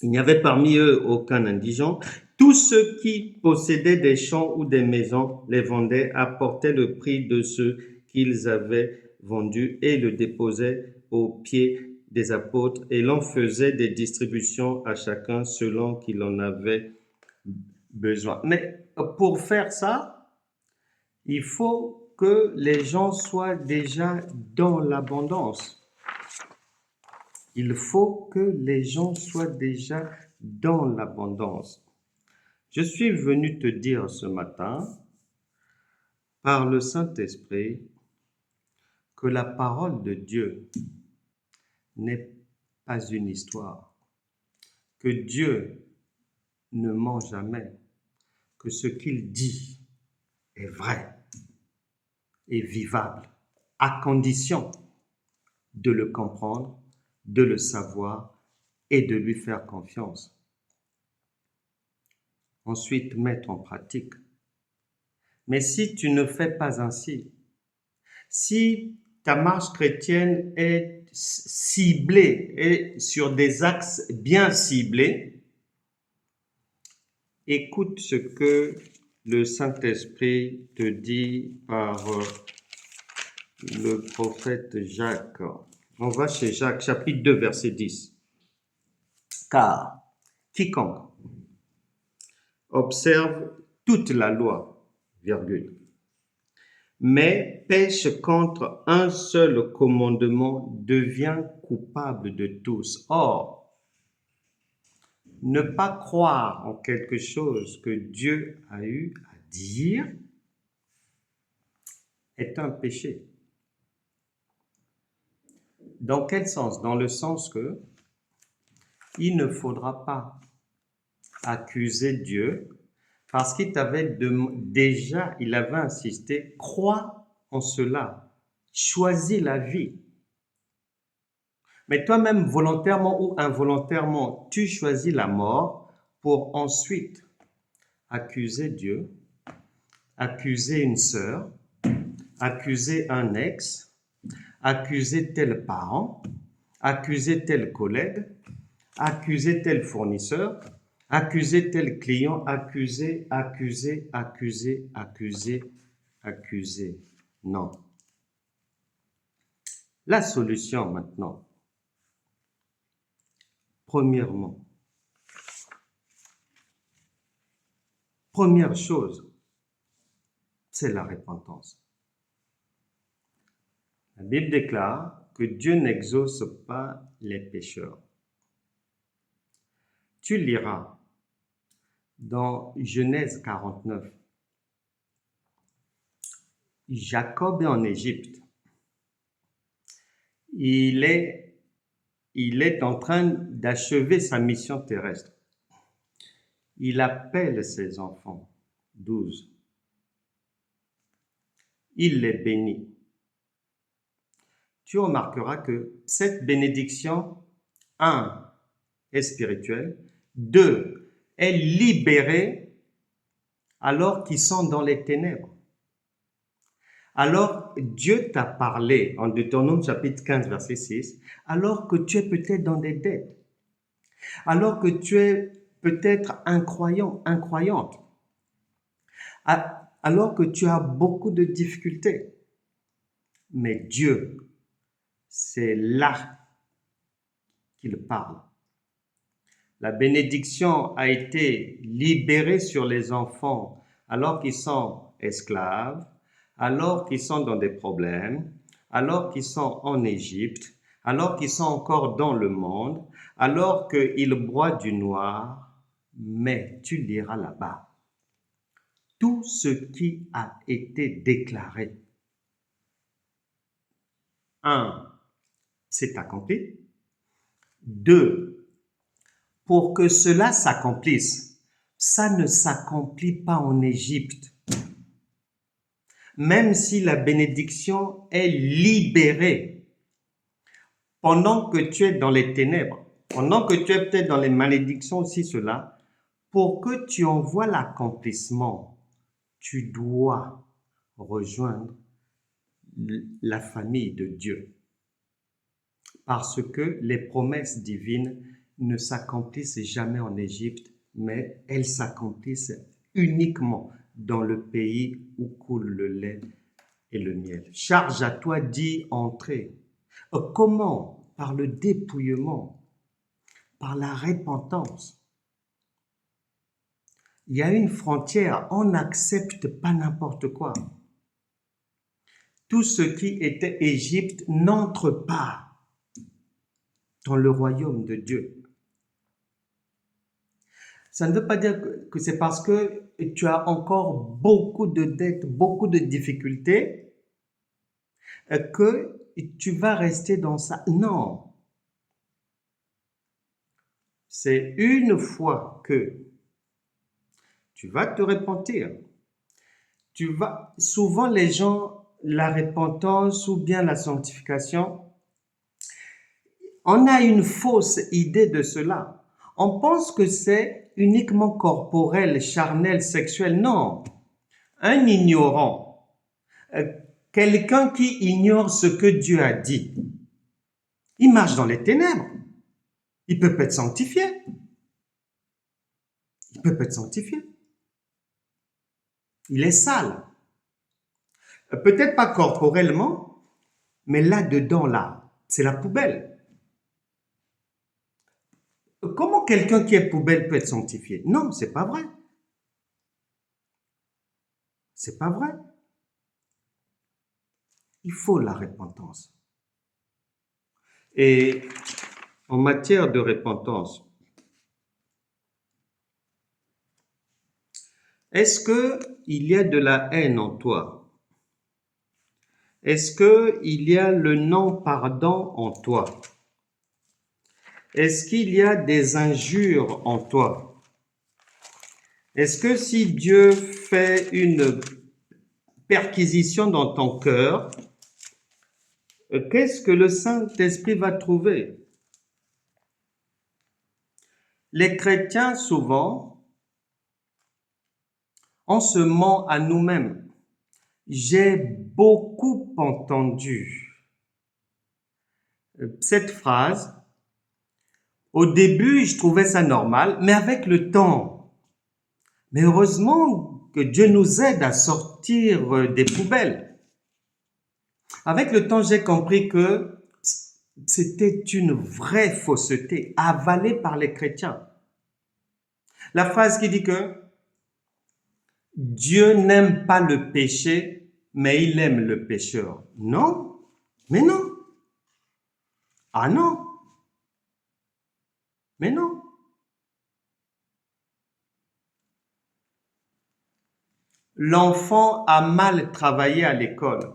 Il n'y avait parmi eux aucun indigent. Tous ceux qui possédaient des champs ou des maisons les vendaient, apportaient le prix de ceux qu'ils avaient vendus et le déposaient aux pieds des apôtres, et l'on faisait des distributions à chacun selon qu'il en avait besoin. Mais pour faire ça, il faut que les gens soient déjà dans l'abondance. Il faut que les gens soient déjà dans l'abondance. Je suis venu te dire ce matin, par le Saint-Esprit, que la parole de Dieu n'est pas une histoire, que Dieu ne ment jamais, que ce qu'il dit est vrai. est vivable, à condition de le comprendre, de le savoir et de lui faire confiance. Ensuite, mettre en pratique. Mais si tu ne fais pas ainsi, si ta marche chrétienne est ciblée et sur des axes bien ciblés, écoute ce que le Saint-Esprit te dit par le prophète Jacques. On va chez Jacques, chapitre 2, verset 10. Car quiconque observe toute la loi, virgule, mais pêche contre un seul commandement devient coupable de tous. Or, ne pas croire en quelque chose que Dieu a eu à dire est un péché. Dans quel sens? Dans le sens que il ne faudra pas accuser Dieu parce qu'il t'avait déjà, il avait insisté, crois en cela, choisis la vie. Mais toi-même, volontairement ou involontairement, tu choisis la mort pour ensuite accuser Dieu, accuser une sœur, accuser un ex, accuser tel parent, accuser tel collègue, accuser tel fournisseur, accuser tel client, accuser. Non. La solution maintenant, premièrement, première chose, c'est la repentance. La Bible déclare que Dieu n'exauce pas les pécheurs. Tu liras dans Genèse 49. Jacob est en Égypte. Il est en train d'achever sa mission terrestre. Il appelle ses enfants, 12. Il les bénit. Tu remarqueras que cette bénédiction, 1, est spirituelle, 2, est libérée alors qu'ils sont dans les ténèbres. Alors, Dieu t'a parlé en Deutéronome chapitre 15, verset 6, alors que tu es peut-être dans des dettes, alors que tu es peut-être incroyant, incroyante, alors que tu as beaucoup de difficultés. Mais Dieu, c'est là qu'il parle. La bénédiction a été libérée sur les enfants alors qu'ils sont esclaves, alors qu'ils sont dans des problèmes, alors qu'ils sont en Égypte, alors qu'ils sont encore dans le monde, alors qu'ils boivent du noir, mais tu liras là-bas. Tout ce qui a été déclaré. 1, c'est accompli. 2, pour que cela s'accomplisse, ça ne s'accomplit pas en Égypte. Même si la bénédiction est libérée, pendant que tu es dans les ténèbres, pendant que tu es peut-être dans les malédictions aussi, cela, pour que tu en vois l'accomplissement, tu dois rejoindre la famille de Dieu. Parce que les promesses divines ne s'accomplissent jamais en Égypte, mais elles s'accomplissent uniquement dans le pays où coule le lait et le miel. Charge à toi d'y entrer. Comment? Par le dépouillement, par la repentance. Il y a une frontière, on n'accepte pas n'importe quoi. Tout ce qui était Égypte n'entre pas dans le royaume de Dieu. Ça ne veut pas dire que c'est parce que tu as encore beaucoup de dettes, beaucoup de difficultés, que tu vas rester dans ça. Non. C'est une fois que tu vas te repentir. Souvent les gens la repentance ou bien la sanctification, on a une fausse idée de cela. On pense que c'est uniquement corporel, charnel, sexuel. Non. Un ignorant, quelqu'un qui ignore ce que Dieu a dit, il marche dans les ténèbres. Il peut pas être sanctifié. Il peut pas être sanctifié. Il est sale. Peut-être pas corporellement, mais là-dedans, là, c'est la poubelle. Comment quelqu'un qui est poubelle peut être sanctifié? Non, c'est pas vrai. C'est pas vrai. Il faut la repentance. Et en matière de repentance, est-ce qu'il y a de la haine en toi? Est-ce qu'il y a le non-pardon en toi? Est-ce qu'il y a des injures en toi? Est-ce que si Dieu fait une perquisition dans ton cœur, qu'est-ce que le Saint-Esprit va trouver? Les chrétiens, souvent, on se ment à nous-mêmes. J'ai beaucoup entendu cette phrase. Au début, je trouvais ça normal, mais avec le temps, mais heureusement que Dieu nous aide à sortir des poubelles. Avec le temps, j'ai compris que c'était une vraie fausseté avalée par les chrétiens. La phrase qui dit que Dieu n'aime pas le péché, mais il aime le pécheur. Non, mais non. Ah non, mais non. L'enfant a mal travaillé à l'école.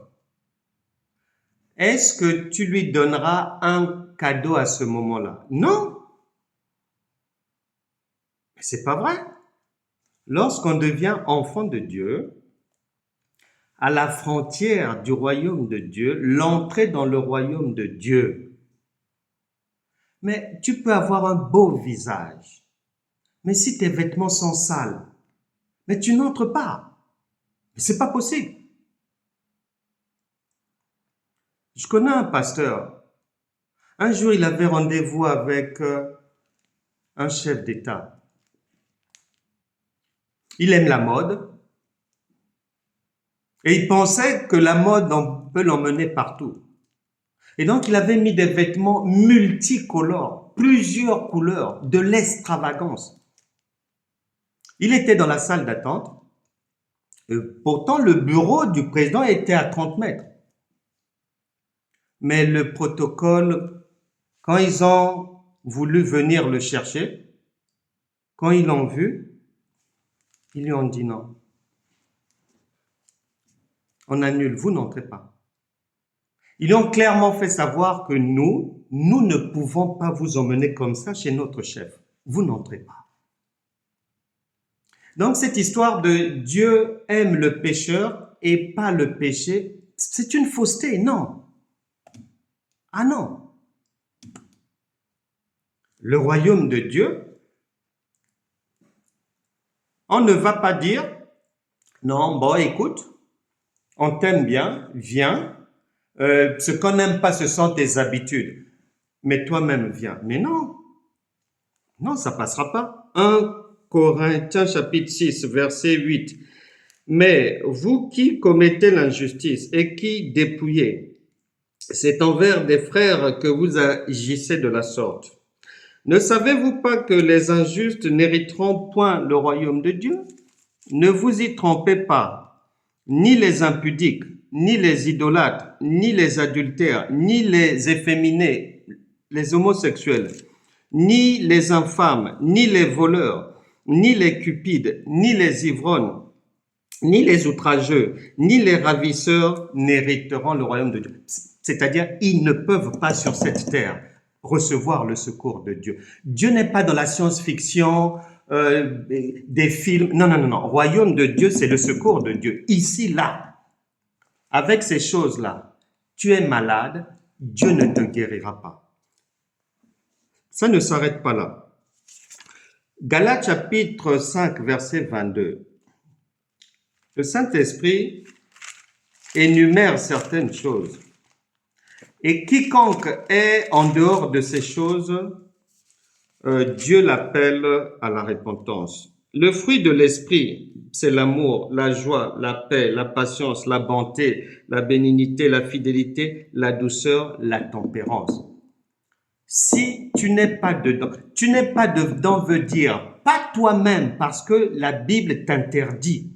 Est-ce que tu lui donneras un cadeau à ce moment-là? Non. Mais c'est pas vrai. Lorsqu'on devient enfant de Dieu, à la frontière du royaume de Dieu, l'entrée dans le royaume de Dieu. Mais tu peux avoir un beau visage. Mais si tes vêtements sont sales, mais tu n'entres pas. Mais c'est pas possible. Je connais un pasteur. Un jour, il avait rendez-vous avec un chef d'État. Il aime la mode. Et il pensait que la mode, on peut l'emmener partout. Et donc, il avait mis des vêtements multicolores, plusieurs couleurs, de l'extravagance. Il était dans la salle d'attente. Pourtant, le bureau du président était à 30 mètres. Mais le protocole, quand ils ont voulu venir le chercher, quand ils l'ont vu, ils lui ont dit non. On annule, vous n'entrez pas. Ils lui ont clairement fait savoir que nous ne pouvons pas vous emmener comme ça chez notre chef. Vous n'entrez pas. Donc cette histoire de Dieu aime le pécheur et pas le péché, c'est une fausseté, non. Ah non. Le royaume de Dieu, on ne va pas dire, non, bon, écoute, on t'aime bien, viens. Ce qu'on n'aime pas, ce sont tes habitudes. Mais toi-même, viens. Mais non. Non, ça passera pas. 1 Corinthiens chapitre 6, verset 8. Mais vous qui commettez l'injustice et qui dépouillez, c'est envers des frères que vous agissez de la sorte. Ne savez-vous pas que les injustes n'hériteront point le royaume de Dieu? Ne vous y trompez pas, ni les impudiques, ni les idolâtres, ni les adultères, ni les efféminés, les homosexuels, ni les infâmes, ni les voleurs, ni les cupides, ni les ivrognes, ni les outrageux, ni les ravisseurs n'hériteront le royaume de Dieu. C'est-à-dire, ils ne peuvent pas sur cette terre recevoir le secours de Dieu. Dieu n'est pas dans la science-fiction, des films. Non, non, non, non. Royaume de Dieu, c'est le secours de Dieu. Ici, là. avec ces choses-là, tu es malade, Dieu ne te guérira pas. Ça ne s'arrête pas là. Galates chapitre 5, verset 22. Le Saint-Esprit énumère certaines choses. Et quiconque est en dehors de ces choses, Dieu l'appelle à la repentance. Le fruit de l'esprit, c'est l'amour, la joie, la paix, la patience, la bonté, la bénignité, la fidélité, la douceur, la tempérance. Si tu n'es pas dedans veut dire pas toi-même, parce que la Bible t'interdit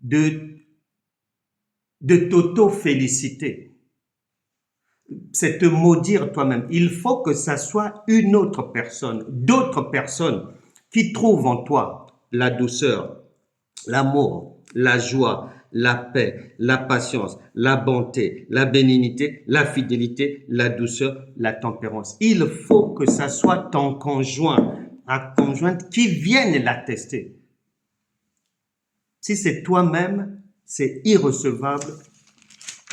de t'auto-féliciter. C'est te maudire toi-même. Il faut que ça soit une autre personne, d'autres personnes qui trouvent en toi la douceur, l'amour, la joie, la paix, la patience, la bonté, la bénignité, la fidélité, la douceur, la tempérance. Il faut que ça soit ton conjoint, ta conjointe qui vienne l'attester. Si c'est toi-même, c'est irrecevable,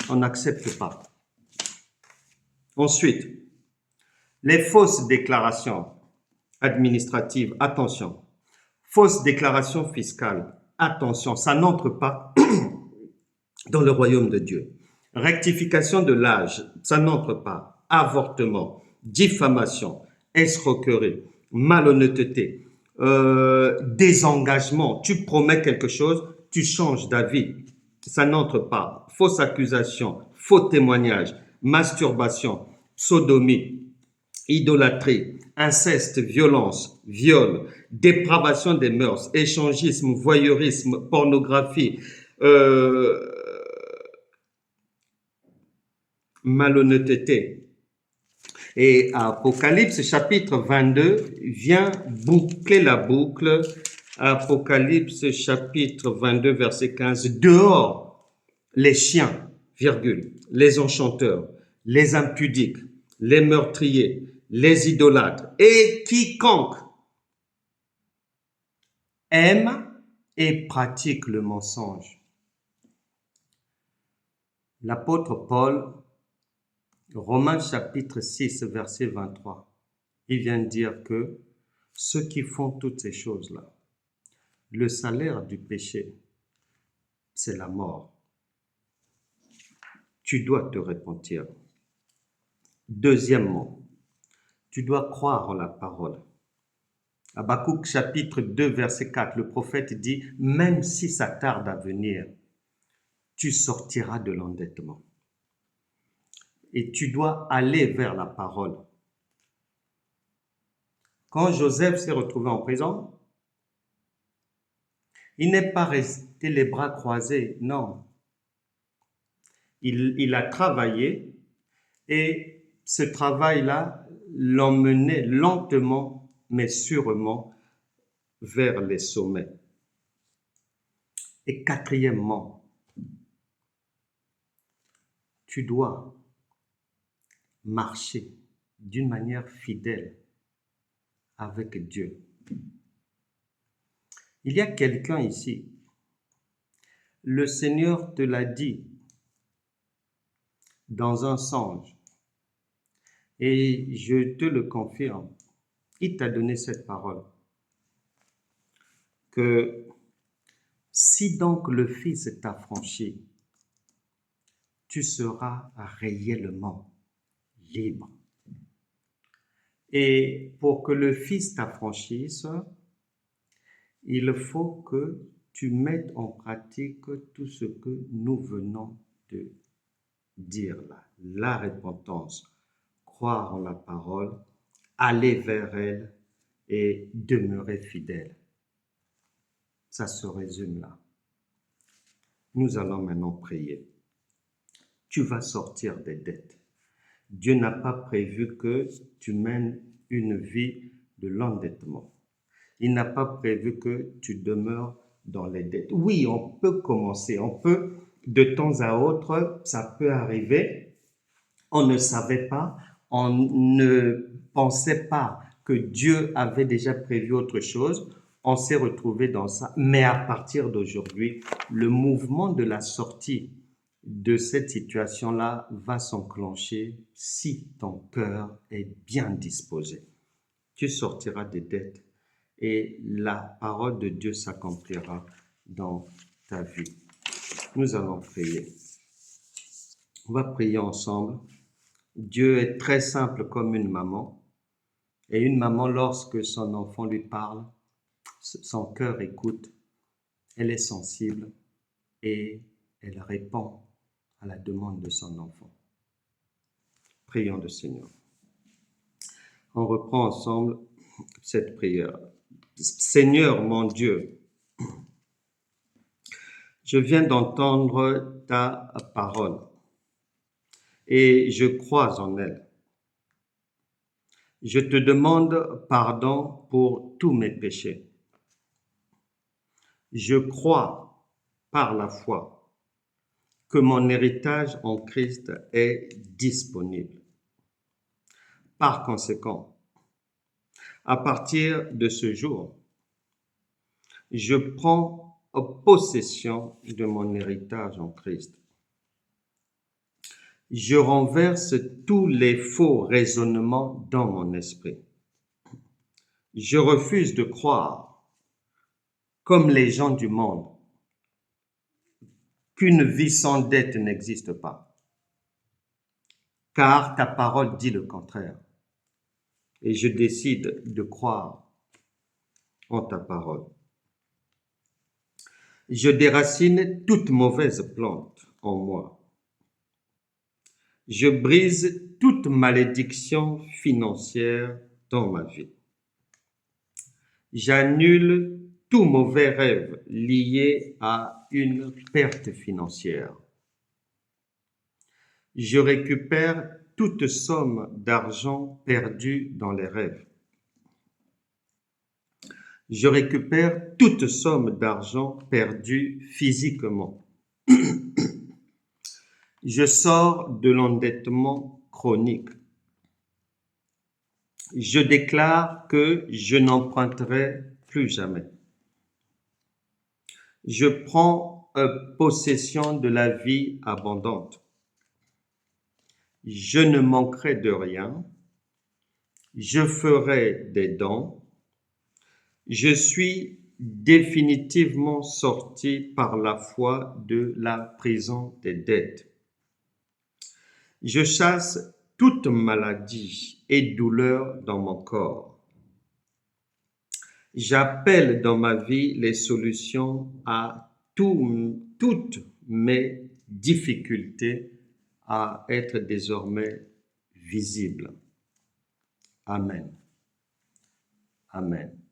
on n'accepte pas. Ensuite, les fausses déclarations administratives, attention. Fausses déclarations fiscales, attention, ça n'entre pas dans le royaume de Dieu. Rectification de l'âge, ça n'entre pas. Avortement, diffamation, escroquerie, malhonnêteté, désengagement. Tu promets quelque chose, tu changes d'avis. Ça n'entre pas. Fausse accusation, faux témoignage, masturbation, sodomie, idolâtrie, inceste, violence, viol, dépravation des mœurs, échangisme, voyeurisme, pornographie, malhonnêteté. Et Apocalypse chapitre 22 vient boucler la boucle. Apocalypse chapitre 22 verset 15. Dehors les chiens, virgule, les enchanteurs, les impudiques, les meurtriers, les idolâtres et quiconque aime et pratique le mensonge. L'apôtre Paul, Romains chapitre 6, verset 23, il vient dire que ceux qui font toutes ces choses-là, le salaire du péché, c'est la mort. Tu dois te repentir. Deuxièmement, tu dois croire en la parole. Habakkuk chapitre 2, verset 4, le prophète dit, même si ça tarde à venir, tu sortiras de l'endettement. Et tu dois aller vers la parole. Quand Joseph s'est retrouvé en prison, il n'est pas resté les bras croisés, non. Il a travaillé et ce travail-là l'emmenait lentement mais sûrement vers les sommets. Et quatrièmement, tu dois marcher d'une manière fidèle avec Dieu. Il y a quelqu'un ici, le Seigneur te l'a dit dans un songe, et je te le confirme, il t'a donné cette parole, que si donc le Fils t'affranchit, tu seras réellement libre. Et pour que le Fils t'affranchisse, il faut que tu mettes en pratique tout ce que nous venons de dire là. La repentance, croire en la parole, aller vers elle et demeurer fidèle. Ça se résume là. Nous allons maintenant prier. Tu vas sortir des dettes. Dieu n'a pas prévu que tu mènes une vie de l'endettement. Il n'a pas prévu que tu demeures dans les dettes. Oui, on peut commencer, de temps à autre, ça peut arriver. On ne savait pas, on ne pensait pas que Dieu avait déjà prévu autre chose. On s'est retrouvé dans ça. Mais à partir d'aujourd'hui, le mouvement de la sortie de cette situation-là va s'enclencher si ton cœur est bien disposé. Tu sortiras des dettes et la parole de Dieu s'accomplira dans ta vie. Nous allons prier. On va prier ensemble. Dieu est très simple comme une maman. Et une maman, lorsque son enfant lui parle, son cœur écoute, elle est sensible et elle répond à la demande de son enfant. Prions le Seigneur. On reprend ensemble cette prière. Seigneur mon Dieu, je viens d'entendre ta parole et je crois en elle. Je te demande pardon pour tous mes péchés. Je crois par la foi que mon héritage en Christ est disponible. Par conséquent, à partir de ce jour, je prends possession de mon héritage en Christ. Je renverse tous les faux raisonnements dans mon esprit. Je refuse de croire, comme les gens du monde, qu'une vie sans dette n'existe pas. Car ta parole dit le contraire. Et je décide de croire en ta parole. Je déracine toute mauvaise plante en moi. Je brise toute malédiction financière dans ma vie. J'annule tout mauvais rêve lié à une perte financière. Je récupère toute somme d'argent perdue dans les rêves. Je récupère toute somme d'argent perdue physiquement. Je sors de l'endettement chronique. Je déclare que je n'emprunterai plus jamais. Je prends possession de la vie abondante. Je ne manquerai de rien. Je ferai des dons. Je suis définitivement sorti par la foi de la prison des dettes. Je chasse toute maladie et douleur dans mon corps. J'appelle dans ma vie les solutions à toutes mes difficultés à être désormais visibles. Amen. Amen.